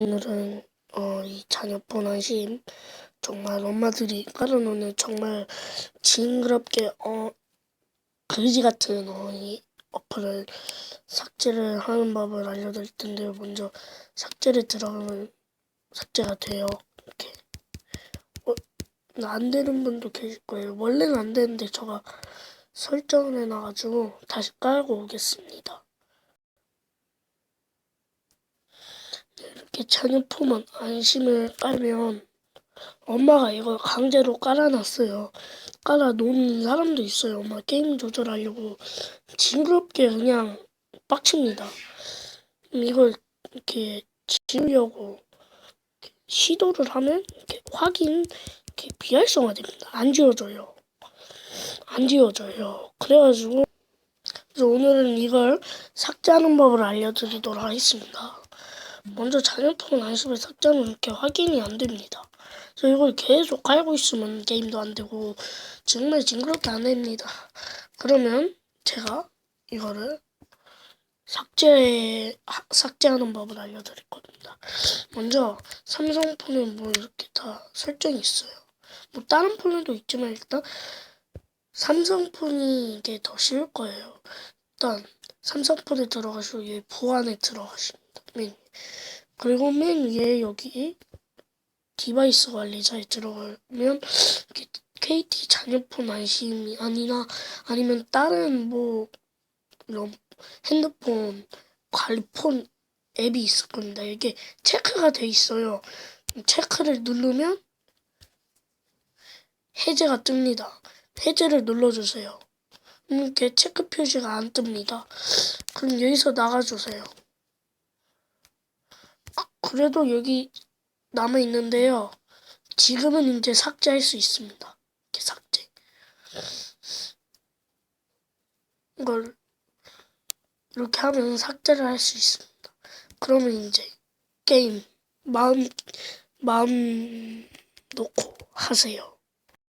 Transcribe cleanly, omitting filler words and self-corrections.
오늘은 이 자녀폰 안심 정말 엄마들이 깔아놓는 정말 징그럽게 그지 같은 이 어플을 삭제를 하는 법을 알려드릴 텐데요. 먼저 삭제를 들어가면 삭제가 돼요. 이렇게 안 되는 분도 계실 거예요. 원래는 안 되는데 제가 설정을 해놔가지고 다시 깔고 오겠습니다. 이렇게 자녀폰 안심을 깔면 엄마가 이걸 강제로 깔아놨어요. 깔아놓은 사람도 있어요. 엄마 게임 조절하려고 징그럽게 그냥 빡칩니다. 이걸 이렇게 지우려고 시도를 하면 이렇게 확인 이렇게 비활성화됩니다. 안 지워져요. 안 지워져요. 그래가지고 그래서 오늘은 이걸 삭제하는 법을 알려드리도록 하겠습니다. 먼저 자녀폰 안심을 삭제하면 이렇게 확인이 안 됩니다. 그래서 이걸 계속 깔고 있으면 게임도 안 되고 정말 징그럽게 안 됩니다. 그러면 제가 이거를 삭제하는 법을 알려드릴 겁니다. 먼저 삼성폰은 뭐 이렇게 다 설정이 있어요. 뭐 다른 폰에도 있지만 일단 삼성폰이 이게 더 쉬울 거예요. 일단 삼성폰에 들어가시고 여기 보안에 들어가십니다. 그리고 맨 위에 여기 디바이스 관리자에 들어가면 KT 자녀폰 안심이 아니면 다른 뭐 이런 핸드폰 관리폰 앱이 있을 겁니다. 이게 체크가 돼 있어요. 체크를 누르면 해제가 뜹니다. 해제를 눌러주세요. 이렇게 체크 표시가 안 뜹니다. 그럼 여기서 나가주세요. 그래도 여기 남아 있는데요. 지금은 이제 삭제할 수 있습니다. 이렇게 삭제. 이걸 이렇게 하면 삭제를 할 수 있습니다. 그러면 이제 게임 마음 놓고 하세요.